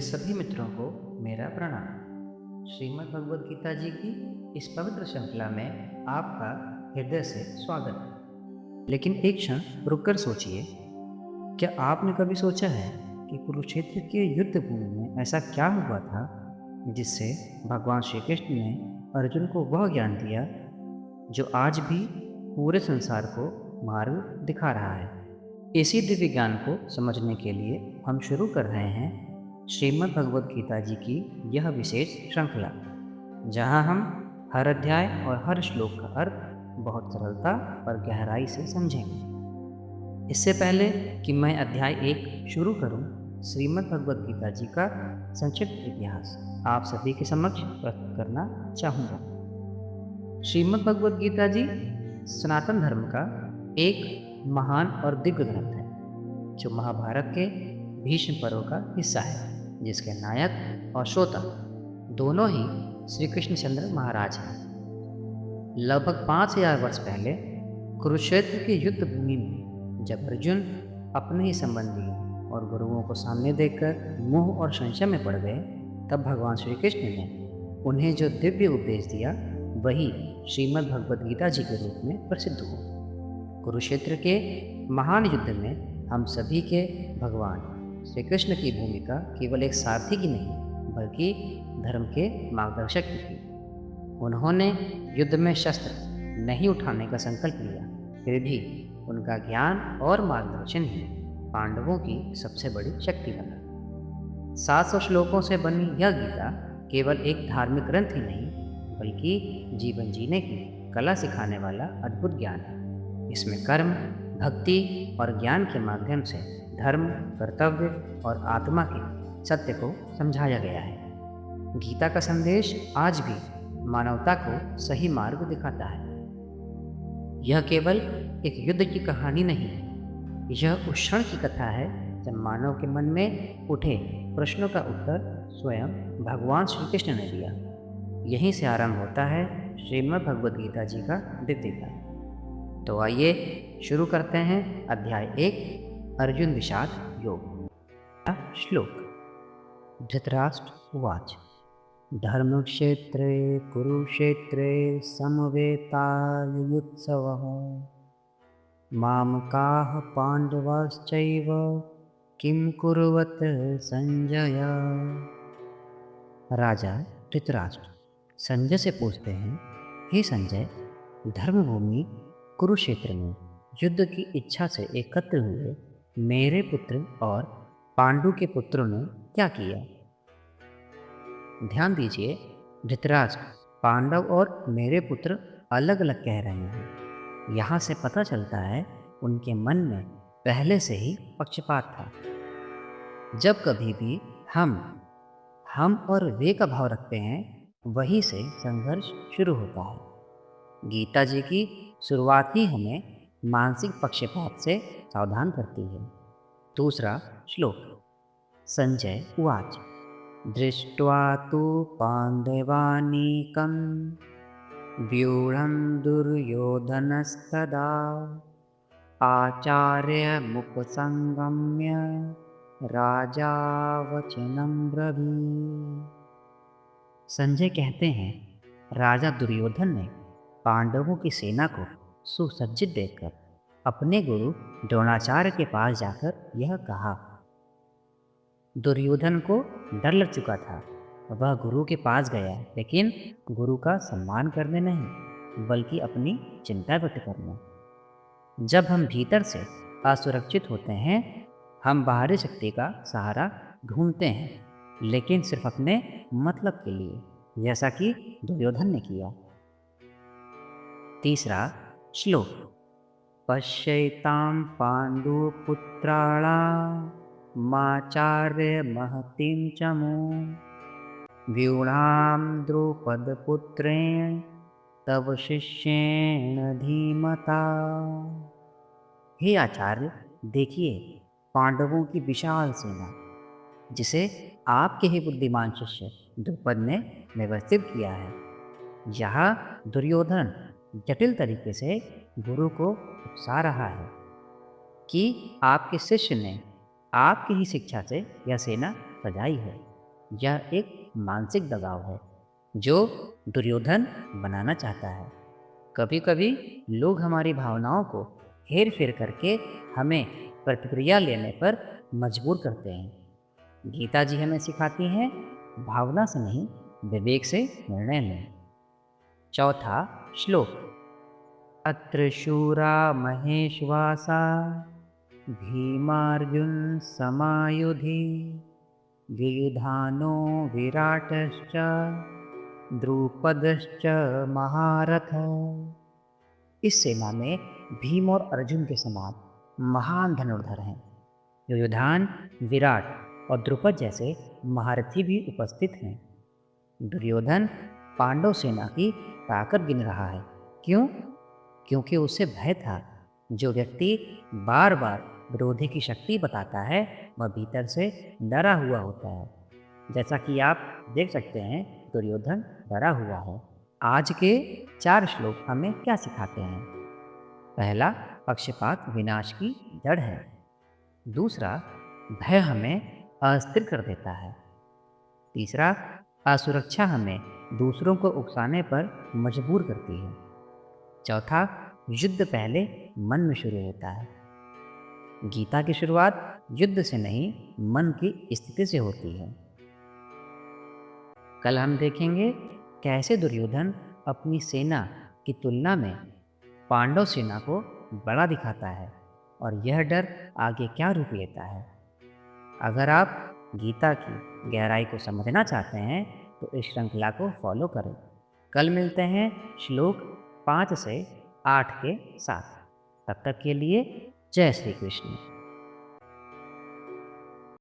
सभी मित्रों को मेरा प्रणाम। श्रीमद् भगवद गीता जी की इस पवित्र श्रृंखला में आपका हृदय से स्वागत है। लेकिन एक क्षण रुककर सोचिए, क्या आपने कभी सोचा है कि कुरुक्षेत्र के युद्ध भूमि में ऐसा क्या हुआ था जिससे भगवान श्री कृष्ण ने अर्जुन को वह ज्ञान दिया जो आज भी पूरे संसार को मार्ग दिखा रहा है। इसी दिव्य ज्ञान को समझने के लिए हम शुरू कर रहे हैं श्रीमद् भगवद गीता जी की यह विशेष श्रृंखला, जहां हम हर अध्याय और हर श्लोक का अर्थ बहुत सरलता और गहराई से समझेंगे। इससे पहले कि मैं अध्याय 1 शुरू करूं, श्रीमद् भगवद गीता जी का संक्षिप्त इतिहास आप सभी के समक्ष प्रस्तुत करना चाहूँगा। श्रीमद् भगवद गीता जी सनातन धर्म का एक महान और दिव्य ग्रंथ है, जो महाभारत के भीष्म पर्व का हिस्सा है, जिसके नायक और श्रोता दोनों ही श्री कृष्णचंद्र महाराज हैं। लगभग 5000 वर्ष पहले कुरुक्षेत्र की युद्ध भूमि में जब अर्जुन अपने ही संबंधियों और गुरुओं को सामने देखकर मोह और संशय में पड़ गए, तब भगवान श्री कृष्ण ने उन्हें जो दिव्य उपदेश दिया वही श्रीमद् भगवद गीता जी के रूप में प्रसिद्ध हुआ। कुरुक्षेत्र के महान युद्ध में हम सभी के भगवान श्री कृष्ण की भूमिका केवल एक सारथी की नहीं, बल्कि धर्म के मार्गदर्शक की थी। उन्होंने युद्ध में शस्त्र नहीं उठाने का संकल्प लिया, फिर भी उनका ज्ञान और मार्गदर्शन ही पांडवों की सबसे बड़ी शक्ति बना। 700 श्लोकों से बनी यह गीता केवल एक धार्मिक ग्रंथ ही नहीं, बल्कि जीवन जीने की कला सिखाने वाला अद्भुत ज्ञान है। इसमें कर्म, भक्ति और ज्ञान के माध्यम से धर्म, कर्तव्य और आत्मा के सत्य को समझाया गया है। गीता का संदेश आज भी मानवता को सही मार्ग दिखाता है। यह केवल एक युद्ध की कहानी नहीं है, यह उस क्षण की कथा है जब मानव के मन में उठे प्रश्नों का उत्तर स्वयं भगवान श्री कृष्ण ने दिया। यहीं से आरंभ होता है श्रीमद् भगवद गीता जी का दिव्य ज्ञान। तो आइए शुरू करते हैं अध्याय 1, अर्जुन विषाद योग। श्लोक। धृतराष्ट्र उवाच धर्मक्षेत्रे कुरुक्षेत्रे समवेतायुत्सवः मामकाः पाण्डवाश्चैव किं कुर्वत संजय। राजा धृतराष्ट्र संजय से पूछते हैं, हे संजय, धर्मभूमि कुरुक्षेत्र में युद्ध की इच्छा से एकत्र हुए मेरे पुत्र और पांडु के पुत्रों ने क्या किया। ध्यान दीजिए, धृतराष्ट्र पांडव और मेरे पुत्र अलग अलग कह रहे हैं। यहाँ से पता चलता है उनके मन में पहले से ही पक्षपात था। जब कभी भी हम और वे का भाव रखते हैं, वहीं से संघर्ष शुरू होता है। गीता जी की शुरुआत ही हमें मानसिक पक्षपात से सावधान करती है। दूसरा श्लोक। संजय उवाच दृष्ट्वा तु पाण्डवानीकं व्यूढं दुर्योधनस्तदा आचार्यमुपसंगम्य राजा वचनं ब्रवीत्। संजय कहते हैं, राजा दुर्योधन ने पांडवों की सेना को सुसज्जित देखकर अपने गुरु द्रोणाचार्य के पास जाकर यह कहा। दुर्योधन को डर लग चुका था। वह गुरु के पास गया, लेकिन गुरु का सम्मान करने नहीं, बल्कि अपनी चिंता व्यक्त करने। जब हम भीतर से असुरक्षित होते हैं, हम बाहरी शक्ति का सहारा ढूंढते हैं, लेकिन सिर्फ अपने मतलब के लिए, जैसा कि दुर्योधन ने किया। तीसरा श्लोक। पश्यैतां पाण्डुपुत्राणामाचार्य महतीं चमूं व्यूढां द्रुपदपुत्रेण तव शिष्येण धीमता। हे आचार्य, देखिए पांडवों की विशाल सेना, जिसे आपके ही बुद्धिमान शिष्य द्रुपद ने व्यवस्थित किया है। यहाँ दुर्योधन जटिल तरीके से गुरु को उकसा रहा है कि आपके शिष्य ने आपकी ही शिक्षा से यह सेना सजाई है। यह एक मानसिक दबाव है जो दुर्योधन बनाना चाहता है। कभी कभी लोग हमारी भावनाओं को हेर फेर करके हमें प्रतिक्रिया लेने पर मजबूर करते हैं। गीता जी हमें सिखाती हैं, भावना से नहीं, विवेक से निर्णय लें। चौथा श्लोक। अत्र शूरा महेश्वासा भीमार्जुन समायुधि विधानो विराटश्च द्रुपदश्च महारथ। इस सेना में भीम और अर्जुन के समान महान धनुर्धर हैं। युयुधान, विराट और द्रुपद जैसे महारथी भी उपस्थित हैं। दुर्योधन पांडव सेना की ताकत गिन रहा है। क्यों? क्योंकि उसे भय था। जो व्यक्ति बार बार विरोधी की शक्ति बताता है वह भीतर से डरा हुआ होता है। जैसा कि आप देख सकते हैं, दुर्योधन डरा हुआ है। आज के 4 श्लोक हमें क्या सिखाते हैं? पहला, पक्षपात विनाश की जड़ है। दूसरा, भय हमें अस्थिर कर देता है। तीसरा, असुरक्षा हमें दूसरों को उकसाने पर मजबूर करती है। चौथा, युद्ध पहले मन में शुरू होता है। गीता की शुरुआत युद्ध से नहीं, मन की स्थिति से होती है। कल हम देखेंगे कैसे दुर्योधन अपनी सेना की तुलना में पांडव सेना को बड़ा दिखाता है और यह डर आगे क्या रूप लेता है। अगर आप गीता की गहराई को समझना चाहते हैं तो इस श्रृंखला को फॉलो करें। कल मिलते हैं श्लोक 5 से 8 के साथ। तब तक के लिए जय श्री कृष्ण।